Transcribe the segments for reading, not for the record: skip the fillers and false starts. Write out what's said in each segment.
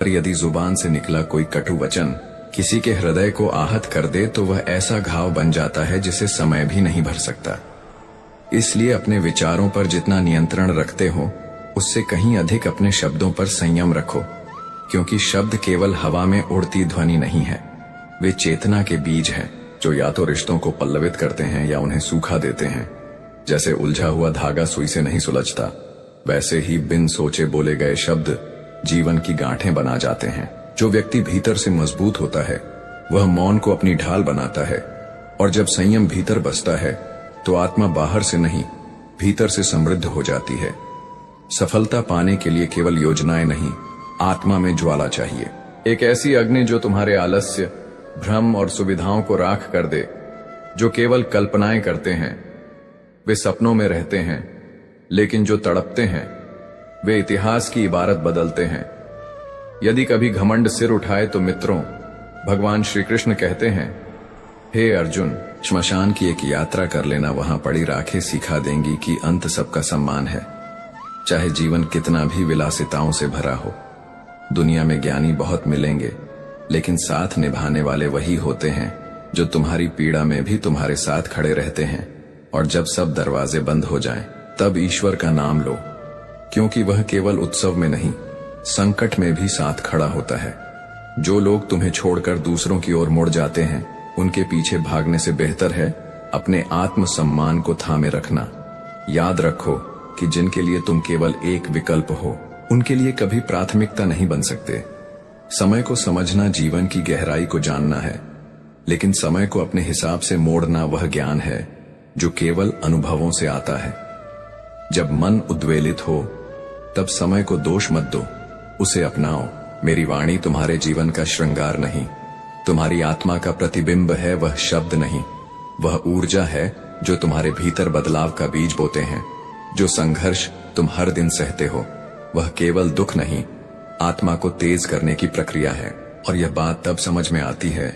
पर यदि जुबान से निकला कोई कटु वचन किसी के हृदय को आहत कर दे तो वह ऐसा घाव बन जाता है जिसे समय भी नहीं भर सकता। इसलिए अपने विचारों पर जितना नियंत्रण रखते हो उससे कहीं अधिक अपने शब्दों पर संयम रखो, क्योंकि शब्द केवल हवा में उड़ती ध्वनि नहीं है, वे चेतना के बीज हैं जो या तो रिश्तों को पल्लवित करते हैं या उन्हें सूखा देते हैं। जैसे उलझा हुआ धागा सुई से नहीं सुलझता, वैसे ही बिन सोचे बोले गए शब्द जीवन की गांठें बना जाते हैं। जो व्यक्ति भीतर से मजबूत होता है वह मौन को अपनी ढाल बनाता है, और जब संयम भीतर बसता है तो आत्मा बाहर से नहीं भीतर से समृद्ध हो जाती है। सफलता पाने के लिए केवल योजनाएं नहीं, आत्मा में ज्वाला चाहिए, एक ऐसी अग्नि जो तुम्हारे आलस्य, भ्रम और सुविधाओं को राख कर दे। जो केवल कल्पनाएं करते हैं वे सपनों में रहते हैं, लेकिन जो तड़पते हैं वे इतिहास की इबारत बदलते हैं। यदि कभी घमंड सिर उठाए तो मित्रों, भगवान श्री कृष्ण कहते हैं, हे अर्जुन, श्मशान की एक यात्रा कर लेना, वहां पड़ी राखें सिखा देंगी कि अंत सबका सम्मान है। चाहे जीवन कितना भी विलासिताओं से भरा हो, दुनिया में ज्ञानी बहुत मिलेंगे, लेकिन साथ निभाने वाले वही होते हैं जो तुम्हारी पीड़ा में भी तुम्हारे साथ खड़े रहते हैं। और जब सब दरवाजे बंद हो जाएं, तब ईश्वर का नाम लो, क्योंकि वह केवल उत्सव में नहीं, संकट में भी साथ खड़ा होता है। जो लोग तुम्हें छोड़कर दूसरों की ओर मुड़ जाते हैं, उनके पीछे भागने से बेहतर है अपने आत्म सम्मान को थामे रखना। याद रखो कि जिनके लिए तुम केवल एक विकल्प हो, उनके लिए कभी प्राथमिकता नहीं बन सकते। समय को समझना जीवन की गहराई को जानना है, लेकिन समय को अपने हिसाब से मोड़ना वह ज्ञान है जो केवल अनुभवों से आता है। जब मन उद्वेलित हो तब समय को दोष मत दो, उसे अपनाओ। मेरी वाणी तुम्हारे जीवन का श्रृंगार नहीं, तुम्हारी आत्मा का प्रतिबिंब है, वह शब्द नहीं। वह ऊर्जा है जो तुम्हारे भीतर बदलाव का बीज बोते हैं। जो संघर्ष तुम हर दिन सहते हो वह केवल दुख नहीं, आत्मा को तेज करने की प्रक्रिया है। और यह बात तब समझ में आती है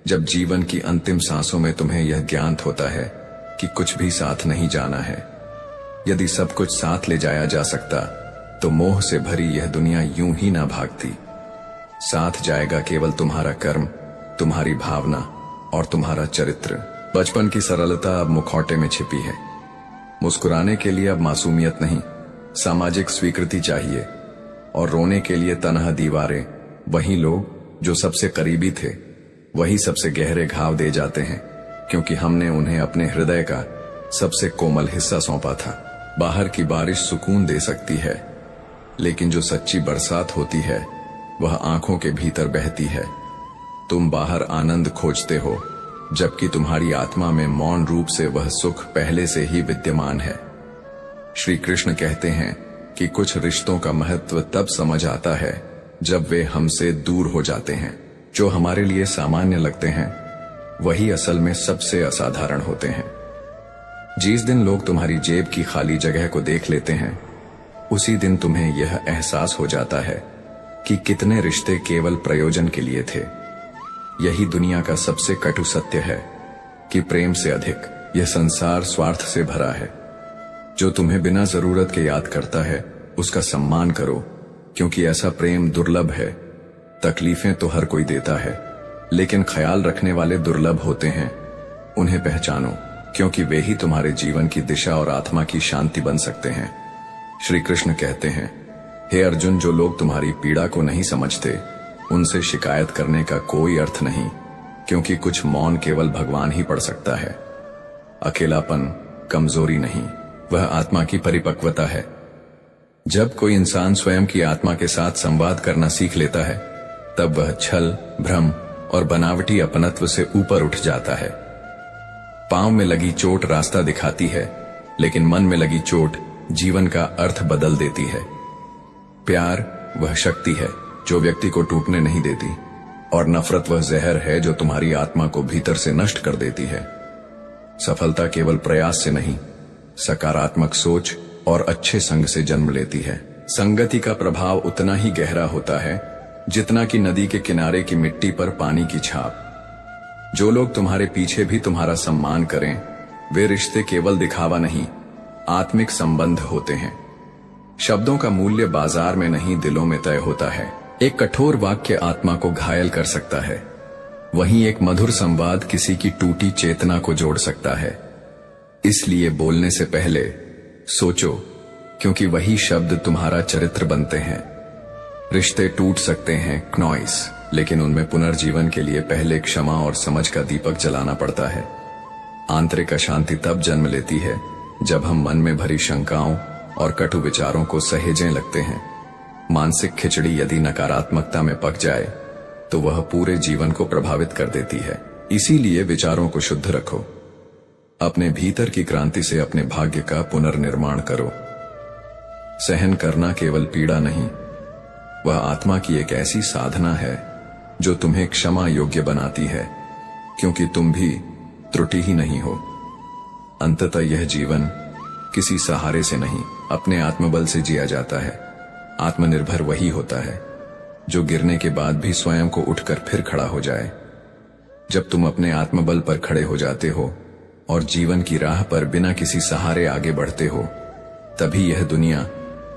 जब जीवन की अंतिम सांसों में तुम्हें यह ज्ञात होता है कि कुछ भी साथ नहीं जाना है। यदि सब कुछ साथ ले जाया जा सकता तो मोह से भरी यह दुनिया यूं ही ना भागती। साथ जाएगा केवल तुम्हारा कर्म, तुम्हारी भावना और तुम्हारा चरित्र। बचपन की सरलता अब मुखौटे में छिपी है। मुस्कुराने के लिए अब मासूमियत नहीं, सामाजिक स्वीकृति चाहिए। और रोने के लिए तनहा दीवारें। वही लोग जो सबसे करीबी थे वही सबसे गहरे घाव दे जाते हैं, क्योंकि हमने उन्हें अपने हृदय का सबसे कोमल हिस्सा सौंपा था। बाहर की बारिश सुकून दे सकती है, लेकिन जो सच्ची बरसात होती है वह आंखों के भीतर बहती है। तुम बाहर आनंद खोजते हो, जबकि तुम्हारी आत्मा में मौन रूप से वह सुख पहले से ही विद्यमान है। श्री कृष्ण कहते हैं कि कुछ रिश्तों का महत्व तब समझ आता है जब वे हमसे दूर हो जाते हैं। जो हमारे लिए सामान्य लगते हैं वही असल में सबसे असाधारण होते हैं। जिस दिन लोग तुम्हारी जेब की खाली जगह को देख लेते हैं, उसी दिन तुम्हें यह एहसास हो जाता है कि कितने रिश्ते केवल प्रयोजन के लिए थे। यही दुनिया का सबसे कटु सत्य है कि प्रेम से अधिक यह संसार स्वार्थ से भरा है। जो तुम्हें बिना जरूरत के याद करता है उसका सम्मान करो, क्योंकि ऐसा प्रेम दुर्लभ है। तकलीफें तो हर कोई देता है, लेकिन ख्याल रखने वाले दुर्लभ होते हैं। उन्हें पहचानो, क्योंकि वे ही तुम्हारे जीवन की दिशा और आत्मा की शांति बन सकते हैं। श्री कृष्ण कहते हैं, हे अर्जुन, जो लोग तुम्हारी पीड़ा को नहीं समझते उनसे शिकायत करने का कोई अर्थ नहीं, क्योंकि कुछ मौन केवल भगवान ही पढ़ सकता है। अकेलापन कमजोरी नहीं, वह आत्मा की परिपक्वता है। जब कोई इंसान स्वयं की आत्मा के साथ संवाद करना सीख लेता है, तब वह छल, भ्रम और बनावटी अपनत्व से ऊपर उठ जाता है। पांव में लगी चोट रास्ता दिखाती है, लेकिन मन में लगी चोट जीवन का अर्थ बदल देती है। प्यार वह शक्ति है जो व्यक्ति को टूटने नहीं देती, और नफरत वह जहर है जो तुम्हारी आत्मा को भीतर से नष्ट कर देती है। सफलता केवल प्रयास से नहीं, सकारात्मक सोच और अच्छे संग से जन्म लेती है। संगति का प्रभाव उतना ही गहरा होता है जितना कि नदी के किनारे की मिट्टी पर पानी की छाप। जो लोग तुम्हारे पीछे भी तुम्हारा सम्मान करें, वे रिश्ते केवल दिखावा नहीं, आत्मिक संबंध होते हैं। शब्दों का मूल्य बाजार में नहीं, दिलों में तय होता है। एक कठोर वाक्य आत्मा को घायल कर सकता है, वहीं एक मधुर संवाद किसी की टूटी चेतना को जोड़ सकता है। इसलिए बोलने से पहले सोचो, क्योंकि वही शब्द तुम्हारा चरित्र बनते हैं। रिश्ते टूट सकते हैं क्नॉइस, लेकिन उनमें पुनर्जीवन के लिए पहले क्षमा और समझ का दीपक जलाना पड़ता है। आंतरिक अशांति तब जन्म लेती है जब हम मन में भरी शंकाओं और कटु विचारों को सहेजने लगते हैं। मानसिक खिचड़ी यदि नकारात्मकता में पक जाए तो वह पूरे जीवन को प्रभावित कर देती है। इसीलिए विचारों को शुद्ध रखो। अपने भीतर की क्रांति से अपने भाग्य का पुनर्निर्माण करो। सहन करना केवल पीड़ा नहीं, वह आत्मा की एक ऐसी साधना है जो तुम्हें क्षमा योग्य बनाती है, क्योंकि तुम भी त्रुटि ही नहीं हो। अंततः यह जीवन किसी सहारे से नहीं, अपने आत्मबल से जिया जाता है। आत्मनिर्भर वही होता है जो गिरने के बाद भी स्वयं को उठकर फिर खड़ा हो जाए। जब तुम अपने आत्मबल पर खड़े हो जाते हो और जीवन की राह पर बिना किसी सहारे आगे बढ़ते हो, तभी यह दुनिया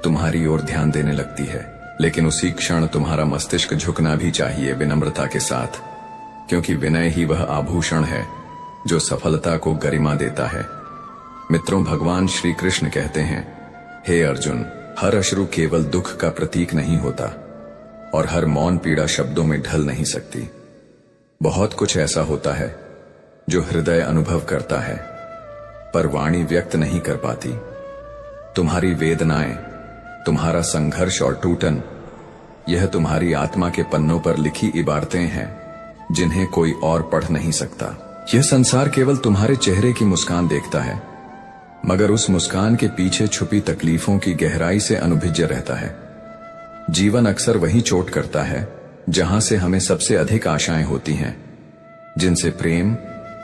तुम्हारी ओर ध्यान देने लगती है। लेकिन उसी क्षण तुम्हारा मस्तिष्क झुकना भी चाहिए विनम्रता के साथ, क्योंकि विनय ही वह आभूषण है जो सफलता को गरिमा देता है। मित्रों, भगवान श्री कृष्ण कहते हैं, हे अर्जुन, हर अश्रु केवल दुख का प्रतीक नहीं होता और हर मौन पीड़ा शब्दों में ढल नहीं सकती। बहुत कुछ ऐसा होता है जो हृदय अनुभव करता है पर वाणी व्यक्त नहीं कर पाती। तुम्हारी वेदनाएं, तुम्हारा संघर्ष और टूटन, यह तुम्हारी आत्मा के पन्नों पर लिखी इबारतें हैं जिन्हें कोई और पढ़ नहीं सकता। यह संसार केवल तुम्हारे चेहरे की मुस्कान देखता है, मगर उस मुस्कान के पीछे छुपी तकलीफों की गहराई से अनुभुज्य रहता है। जीवन अक्सर वही चोट करता है जहां से हमें सबसे अधिक आशाएं होती हैं, जिनसे प्रेम,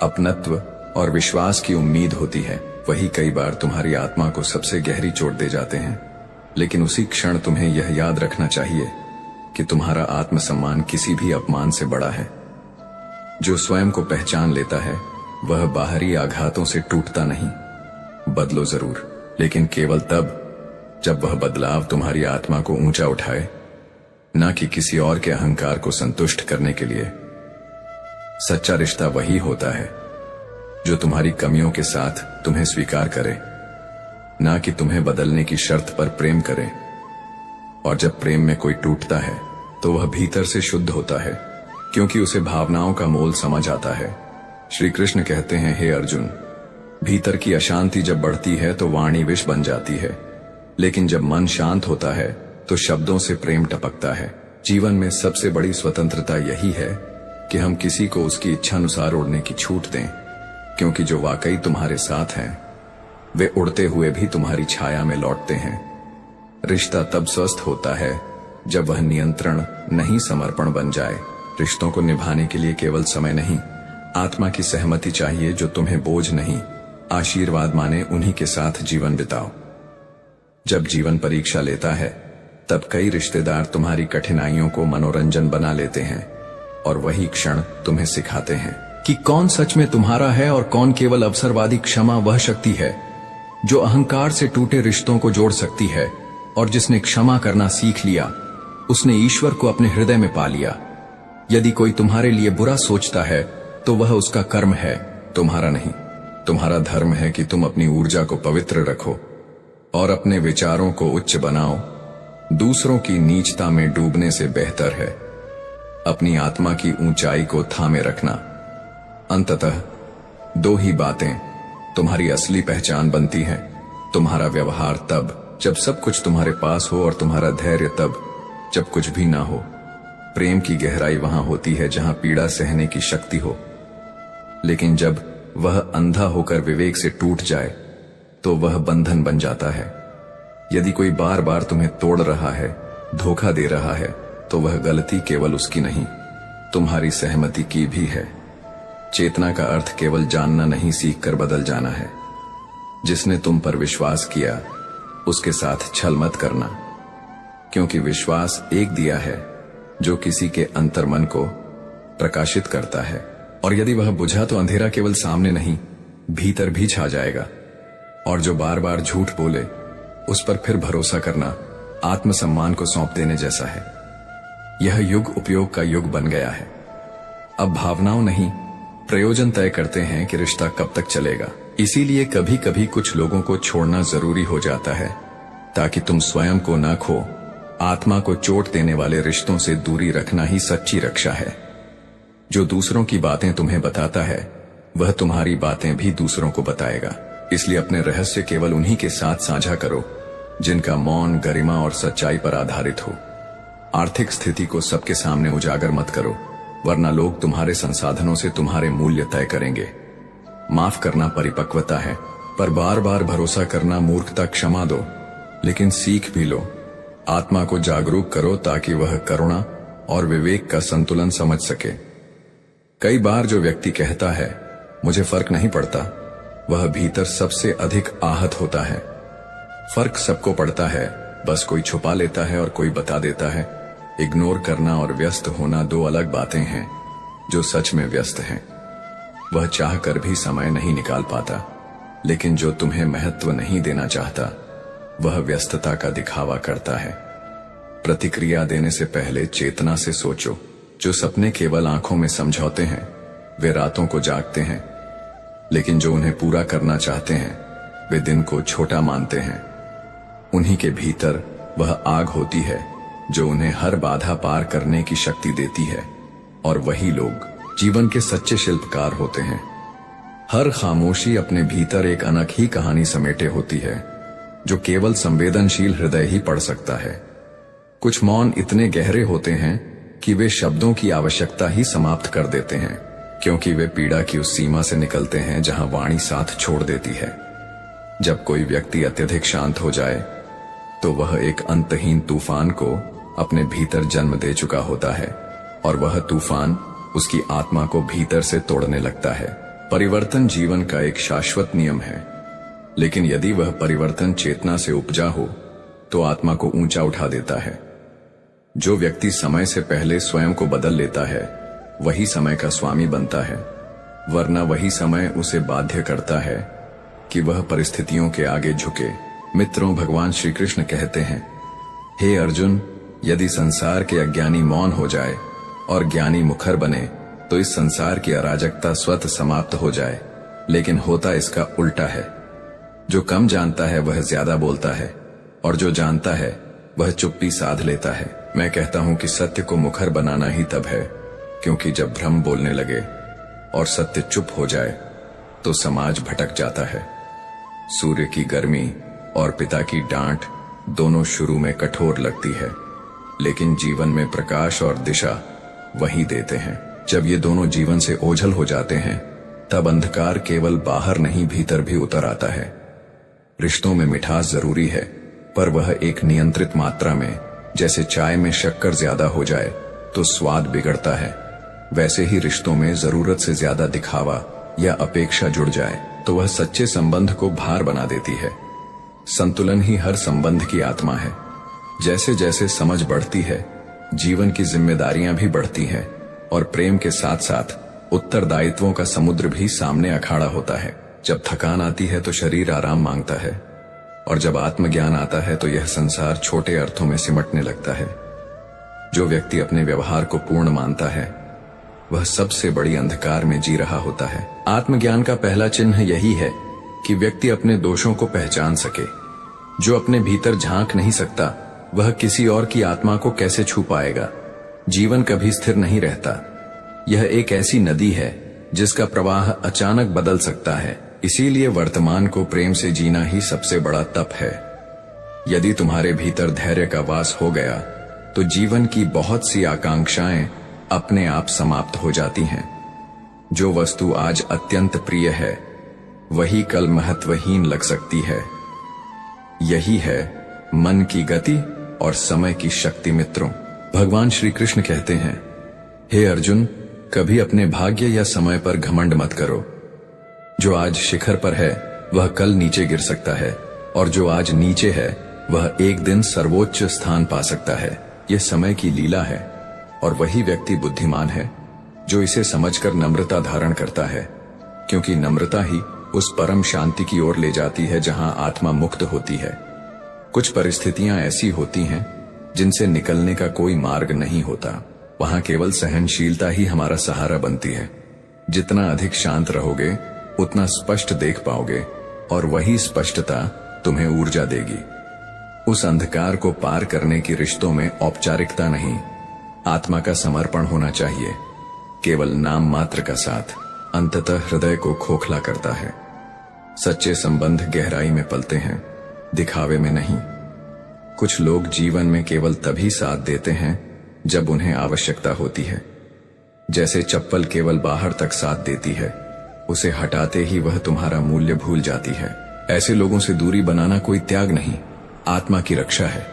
अपनत्व और विश्वास की उम्मीद होती है। वही कई बार तुम्हारी आत्मा को सबसे गहरी चोट दे जाते हैं। लेकिन उसी क्षण तुम्हें यह याद रखना चाहिए कि तुम्हारा आत्मसम्मान किसी भी अपमान से बड़ा है। जो स्वयं को पहचान लेता है वह बाहरी आघातों से टूटता नहीं। बदलो जरूर, लेकिन केवल तब जब वह बदलाव तुम्हारी आत्मा को ऊंचा उठाए, न कि किसी और के अहंकार को संतुष्ट करने के लिए। सच्चा रिश्ता वही होता है जो तुम्हारी कमियों के साथ तुम्हें स्वीकार करे, ना कि तुम्हें बदलने की शर्त पर प्रेम करे। और जब प्रेम में कोई टूटता है तो वह भीतर से शुद्ध होता है, क्योंकि उसे भावनाओं का मोल समझ आता है। श्री कृष्ण कहते हैं, हे अर्जुन, भीतर की अशांति जब बढ़ती है तो वाणी विष बन जाती है, लेकिन जब मन शांत होता है तो शब्दों से प्रेम टपकता है। जीवन में सबसे बड़ी स्वतंत्रता यही है कि हम किसी को उसकी इच्छानुसार उड़ने की छूट दें, क्योंकि जो वाकई तुम्हारे साथ हैं वे उड़ते हुए भी तुम्हारी छाया में लौटते हैं। रिश्ता तब स्वस्थ होता है जब वह नियंत्रण नहीं समर्पण बन जाए। रिश्तों को निभाने के लिए केवल समय नहीं, आत्मा की सहमति चाहिए जो तुम्हें बोझ नहीं, आशीर्वाद माने। उन्हीं के साथ जीवन बिताओ। जब जीवन परीक्षा लेता है तब कई रिश्तेदार तुम्हारी कठिनाइयों को मनोरंजन बना लेते हैं और वही क्षण तुम्हें सिखाते हैं कि कौन सच में तुम्हारा है और कौन केवल अवसरवादी। क्षमा वह शक्ति है जो अहंकार से टूटे रिश्तों को जोड़ सकती है, और जिसने क्षमा करना सीख लिया उसने ईश्वर को अपने हृदय में पा लिया। यदि कोई तुम्हारे लिए बुरा सोचता है तो वह उसका कर्म है, तुम्हारा नहीं। तुम्हारा धर्म है कि तुम अपनी ऊर्जा को पवित्र रखो और अपने विचारों को उच्च बनाओ। दूसरों की नीचता में डूबने से बेहतर है अपनी आत्मा की ऊंचाई को थामे रखना। अंततः दो ही बातें तुम्हारी असली पहचान बनती हैं, तुम्हारा व्यवहार तब जब सब कुछ तुम्हारे पास हो और तुम्हारा धैर्य तब जब कुछ भी ना हो। प्रेम की गहराई वहां होती है जहां पीड़ा सहने की शक्ति हो, लेकिन जब वह अंधा होकर विवेक से टूट जाए तो वह बंधन बन जाता है। यदि कोई बार बार तुम्हें तोड़ रहा है, धोखा दे रहा है, तो वह गलती केवल उसकी नहीं, तुम्हारी सहमति की भी है। चेतना का अर्थ केवल जानना नहीं, सीख कर बदल जाना है। जिसने तुम पर विश्वास किया उसके साथ छल मत करना, क्योंकि विश्वास एक दिया है जो किसी के अंतर्मन को प्रकाशित करता है, और यदि वह बुझा तो अंधेरा केवल सामने नहीं भीतर भी छा जाएगा। और जो बार बार झूठ बोले उस पर फिर भरोसा करना आत्मसम्मान को सौंप देने जैसा है। यह युग उपयोग का युग बन गया है। अब भावनाओं नहीं, प्रयोजन तय करते हैं कि रिश्ता कब तक चलेगा। इसीलिए कभी कभी कुछ लोगों को छोड़ना जरूरी हो जाता है, ताकि तुम स्वयं को न खो। आत्मा को चोट देने वाले रिश्तों से दूरी रखना ही सच्ची रक्षा है। जो दूसरों की बातें तुम्हें बताता है, वह तुम्हारी बातें भी दूसरों को बताएगा। इसलिए अपने रहस्य केवल उन्हीं के साथ साझा करो जिनका मौन, गरिमा और सच्चाई पर आधारित हो। आर्थिक स्थिति को सबके सामने उजागर मत करो, वरना लोग तुम्हारे संसाधनों से तुम्हारे मूल्य तय करेंगे। माफ करना परिपक्वता है, पर बार बार भरोसा करना मूर्खता। क्षमा दो, लेकिन सीख भी लो। आत्मा को जागरूक करो ताकि वह करुणा और विवेक का संतुलन समझ सके। कई बार जो व्यक्ति कहता है मुझे फर्क नहीं पड़ता, वह भीतर सबसे अधिक आहत होता है। फर्क सबको पड़ता है, बस कोई छुपा लेता है और कोई बता देता है। इग्नोर करना और व्यस्त होना दो अलग बातें हैं। जो सच में व्यस्त है वह चाहकर भी समय नहीं निकाल पाता, लेकिन जो तुम्हें महत्व नहीं देना चाहता वह व्यस्तता का दिखावा करता है। प्रतिक्रिया देने से पहले चेतना से सोचो। जो सपने केवल आंखों में समझौते हैं, वे रातों को जागते हैं, लेकिन जो उन्हें पूरा करना चाहते हैं, वे दिन को छोटा मानते हैं। उन्हीं के भीतर वह आग होती है जो उन्हें हर बाधा पार करने की शक्ति देती है, और वही लोग जीवन के सच्चे शिल्पकार होते हैं। हर खामोशी अपने भीतर एक अनोखी कहानी समेटे होती है, जो केवल संवेदनशील हृदय ही पढ़ सकता है। कुछ मौन इतने गहरे होते हैं कि वे शब्दों की आवश्यकता ही समाप्त कर देते हैं, क्योंकि वे पीड़ा की उस सीमा से निकलते हैं जहां वाणी साथ छोड़ देती है। जब कोई व्यक्ति अत्यधिक शांत हो जाए, तो वह एक अंतहीन तूफान को अपने भीतर जन्म दे चुका होता है, और वह तूफान उसकी आत्मा को भीतर से तोड़ने लगता है। परिवर्तन जीवन का एक शाश्वत नियम है, लेकिन यदि वह परिवर्तन चेतना से उपजा हो, तो आत्मा को ऊंचा उठा देता है। जो व्यक्ति समय से पहले स्वयं को बदल लेता है, वही समय का स्वामी बनता है, वरना वही समय उसे बाध्य करता है कि वह परिस्थितियों के आगे झुके। मित्रों, भगवान श्री कृष्ण कहते हैं, हे अर्जुन, यदि संसार के अज्ञानी मौन हो जाए और ज्ञानी मुखर बने, तो इस संसार की अराजकता स्वतः समाप्त हो जाए। लेकिन होता इसका उल्टा है। जो कम जानता है वह ज्यादा बोलता है, और जो जानता है वह चुप्पी साध लेता है। मैं कहता हूं कि सत्य को मुखर बनाना ही तब है, क्योंकि जब भ्रम बोलने लगे और सत्य चुप हो जाए, तो समाज भटक जाता है। सूर्य की गर्मी और पिता की डांट दोनों शुरू में कठोर लगती है, लेकिन जीवन में प्रकाश और दिशा वही देते हैं। जब ये दोनों जीवन से ओझल हो जाते हैं, तब अंधकार केवल बाहर नहीं भीतर भी उतर आता है। रिश्तों में मिठास जरूरी है, पर वह एक नियंत्रित मात्रा में। जैसे चाय में शक्कर ज्यादा हो जाए तो स्वाद बिगड़ता है, वैसे ही रिश्तों में जरूरत से ज्यादा दिखावा या अपेक्षा जुड़ जाए तो वह सच्चे संबंध को भार बना देती है। संतुलन ही हर संबंध की आत्मा है। जैसे जैसे समझ बढ़ती है, जीवन की जिम्मेदारियां भी बढ़ती हैं, और प्रेम के साथ साथ उत्तरदायित्वों का समुद्र भी सामने अखाड़ा होता है। जब थकान आती है तो शरीर आराम मांगता है, और जब आत्मज्ञान आता है तो यह संसार छोटे अर्थों में सिमटने लगता है। जो व्यक्ति अपने व्यवहार को पूर्ण मानता है, वह सबसे बड़ी अंधकार में जी रहा होता है। आत्मज्ञान का पहला चिन्ह यही है कि व्यक्ति अपने दोषों को पहचान सके। जो अपने भीतर झांक नहीं सकता, वह किसी और की आत्मा को कैसे छू पाएगा। जीवन कभी स्थिर नहीं रहता। यह एक ऐसी नदी है जिसका प्रवाह अचानक बदल सकता है। इसीलिए वर्तमान को प्रेम से जीना ही सबसे बड़ा तप है। यदि तुम्हारे भीतर धैर्य का वास हो गया, तो जीवन की बहुत सी आकांक्षाएं अपने आप समाप्त हो जाती हैं। जो वस्तु आज अत्यंत प्रिय है, वही कल महत्वहीन लग सकती है। यही है मन की गति और समय की शक्ति। मित्रों, भगवान श्री कृष्ण कहते हैं, हे अर्जुन, कभी अपने भाग्य या समय पर घमंड मत करो। जो आज शिखर पर है वह कल नीचे गिर सकता है, और जो आज नीचे है वह एक दिन सर्वोच्च स्थान पा सकता है। यह समय की लीला है, और वही व्यक्ति बुद्धिमान है जो इसे समझकर नम्रता धारण करता है, क्योंकि नम्रता ही उस परम शांति की ओर ले जाती है जहां आत्मा मुक्त होती है। कुछ परिस्थितियां ऐसी होती हैं जिनसे निकलने का कोई मार्ग नहीं होता। वहां केवल सहनशीलता ही हमारा सहारा बनती है। जितना अधिक शांत रहोगे उतना स्पष्ट देख पाओगे, और वही स्पष्टता तुम्हें ऊर्जा देगी। उस अंधकार को पार करने की रिश्तों में औपचारिकता नहीं, आत्मा का समर्पण होना चाहिए। केवल नाम मात्र का साथ अंततः हृदय को खोखला करता है। सच्चे संबंध गहराई में पलते हैं, दिखावे में नहीं। कुछ लोग जीवन में केवल तभी साथ देते हैं जब उन्हें आवश्यकता होती है। जैसे चप्पल केवल बाहर तक साथ देती है, उसे हटाते ही वह तुम्हारा मूल्य भूल जाती है। ऐसे लोगों से दूरी बनाना कोई त्याग नहीं, आत्मा की रक्षा है।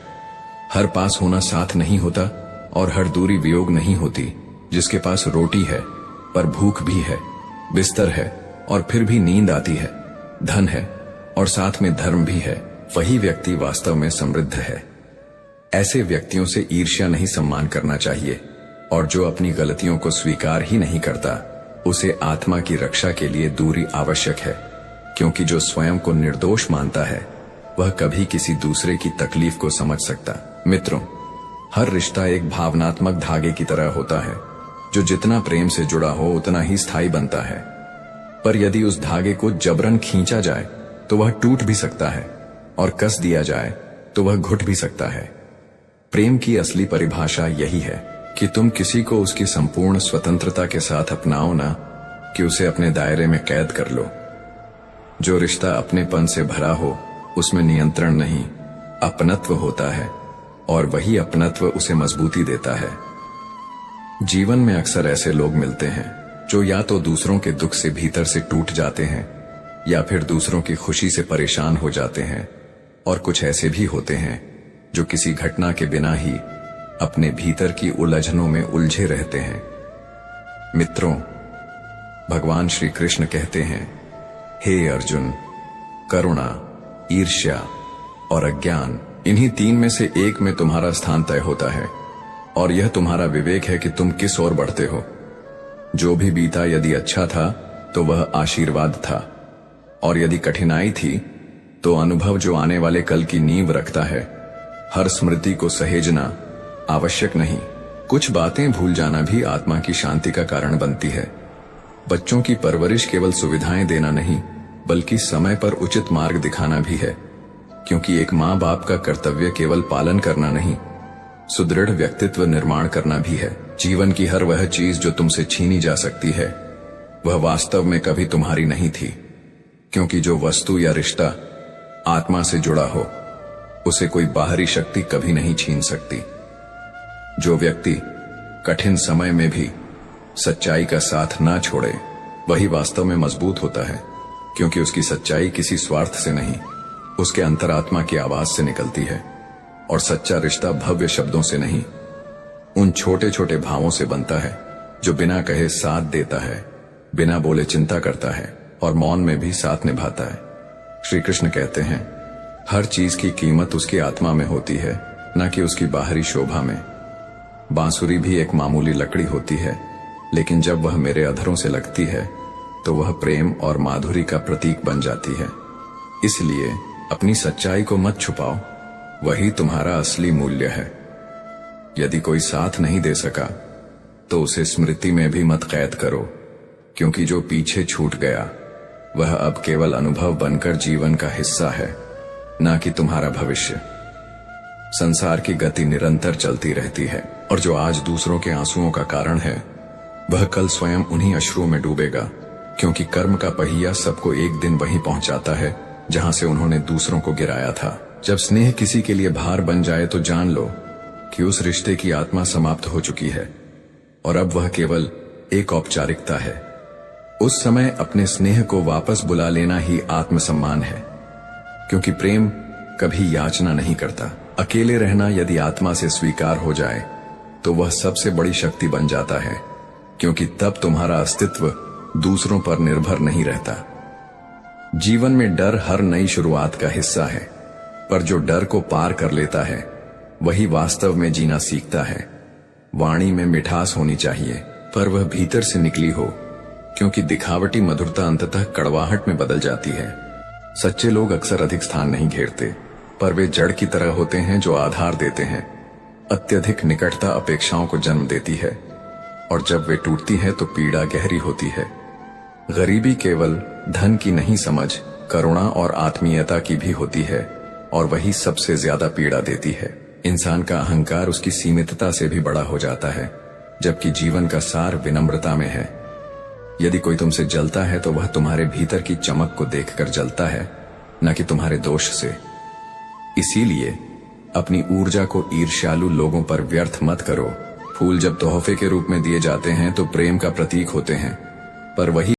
हर पास होना साथ नहीं होता, और हर दूरी वियोग नहीं होती। जिसके पास रोटी है पर भूख भी है, बिस्तर है और फिर भी नींद आती है, धन है और साथ में धर्म भी है, वही व्यक्ति वास्तव में समृद्ध है। ऐसे व्यक्तियों से ईर्ष्या नहीं, सम्मान करना चाहिए। और जो अपनी गलतियों को स्वीकार ही नहीं करता, उसे आत्मा की रक्षा के लिए दूरी आवश्यक है। क्योंकि जो स्वयं को निर्दोष मानता है, वह कभी किसी दूसरे की तकलीफ को समझ सकता। मित्रों, हर रिश्ता एक भावनात्मक धागे की तरह होता है, जो जितना प्रेम से जुड़ा हो उतना ही स्थायी बनता है। पर यदि उस धागे को जबरन खींचा जाए तो वह टूट भी सकता है, और कस दिया जाए तो वह घुट भी सकता है। प्रेम की असली परिभाषा यही है कि तुम किसी को उसकी संपूर्ण स्वतंत्रता के साथ अपनाओ, ना कि उसे अपने दायरे में कैद कर लो। जो रिश्ता अपनेपन से भरा हो उसमें नियंत्रण नहीं, अपनत्व होता है, और वही अपनत्व उसे मजबूती देता है। जीवन में अक्सर ऐसे लोग मिलते हैं जो या तो दूसरों के दुख से भीतर से टूट जाते हैं, या फिर दूसरों की खुशी से परेशान हो जाते हैं। और कुछ ऐसे भी होते हैं जो किसी घटना के बिना ही अपने भीतर की उलझनों में उलझे रहते हैं। मित्रों, भगवान श्री कृष्ण कहते हैं, हे अर्जुन, करुणा, ईर्ष्या और अज्ञान, इन्हीं तीन में से एक में तुम्हारा स्थान तय होता है, और यह तुम्हारा विवेक है कि तुम किस ओर बढ़ते हो। जो भी बीता यदि अच्छा था तो वह आशीर्वाद था, और यदि कठिनाई थी तो अनुभव जो आने वाले कल की नींव रखता है। हर स्मृति को सहेजना आवश्यक नहीं, कुछ बातें भूल जाना भी आत्मा की शांति का कारण बनती है। बच्चों की परवरिश केवल सुविधाएं देना नहीं, बल्कि समय पर उचित मार्ग दिखाना भी है। क्योंकि एक माँ बाप का कर्तव्य केवल पालन करना नहीं, सुदृढ़ व्यक्तित्व निर्माण करना भी है। जीवन की हर वह चीज जो तुमसे छीनी जा सकती है, वह वास्तव में कभी तुम्हारी नहीं थी। क्योंकि जो वस्तु या रिश्ता आत्मा से जुड़ा हो, उसे कोई बाहरी शक्ति कभी नहीं छीन सकती। जो व्यक्ति कठिन समय में भी सच्चाई का साथ ना छोड़े, वही वास्तव में मजबूत होता है। क्योंकि उसकी सच्चाई किसी स्वार्थ से नहीं, उसके अंतरात्मा की आवाज से निकलती है। और सच्चा रिश्ता भव्य शब्दों से नहीं, उन छोटे छोटे भावों से बनता है जो बिना कहे साथ देता है, बिना बोले चिंता करता है, और मौन में भी साथ निभाता है। श्री कृष्ण कहते हैं, हर चीज की कीमत उसकी आत्मा में होती है, न कि उसकी बाहरी शोभा में। बांसुरी भी एक मामूली लकड़ी होती है, लेकिन जब वह मेरे अधरों से लगती है तो वह प्रेम और माधुरी का प्रतीक बन जाती है। इसलिए अपनी सच्चाई को मत छुपाओ, वही तुम्हारा असली मूल्य है। यदि कोई साथ नहीं दे सका तो उसे स्मृति में भी मत कैद करो, क्योंकि जो पीछे छूट गया वह अब केवल अनुभव बनकर जीवन का हिस्सा है, ना कि तुम्हारा भविष्य। संसार की गति निरंतर चलती रहती है, और जो आज दूसरों के आंसुओं का कारण है, वह कल स्वयं उन्हीं अश्रुओं में डूबेगा। क्योंकि कर्म का पहिया सबको एक दिन वहीं पहुंचाता है जहां से उन्होंने दूसरों को गिराया था। जब स्नेह किसी के लिए भार बन जाए तो जान लो कि उस रिश्ते की आत्मा समाप्त हो चुकी है, और अब वह केवल एक औपचारिकता है। उस समय अपने स्नेह को वापस बुला लेना ही आत्मसम्मान है। क्योंकि प्रेम कभी याचना नहीं करता। अकेले रहना यदि आत्मा से स्वीकार हो जाए तो वह सबसे बड़ी शक्ति बन जाता है, क्योंकि तब तुम्हारा अस्तित्व दूसरों पर निर्भर नहीं रहता। जीवन में डर हर नई शुरुआत का हिस्सा है, पर जो डर को पार कर लेता है वही वास्तव में जीना सीखता है। वाणी में मिठास होनी चाहिए, पर वह भीतर से निकली हो, क्योंकि दिखावटी मधुरता अंततः कड़वाहट में बदल जाती है। सच्चे लोग अक्सर अधिक स्थान नहीं घेरते, पर वे जड़ की तरह होते हैं जो आधार देते हैं। अत्यधिक निकटता अपेक्षाओं को जन्म देती है और जब वे टूटती है तो पीड़ा गहरी होती है। गरीबी केवल धन की नहीं समझ, करुणा और आत्मीयता की भी होती है और वही सबसे ज्यादा पीड़ा देती है। इंसान का अहंकार उसकी सीमितता से भी बड़ा हो जाता है, जबकि जीवन का सार विनम्रता में है। यदि कोई तुमसे जलता है तो वह तुम्हारे भीतर की चमक को देखकर जलता है, न कि तुम्हारे दोष से। इसीलिए अपनी ऊर्जा को ईर्ष्यालु लोगों पर व्यर्थ मत करो। फूल जब तोहफे के रूप में दिए जाते हैं तो प्रेम का प्रतीक होते हैं, पर वही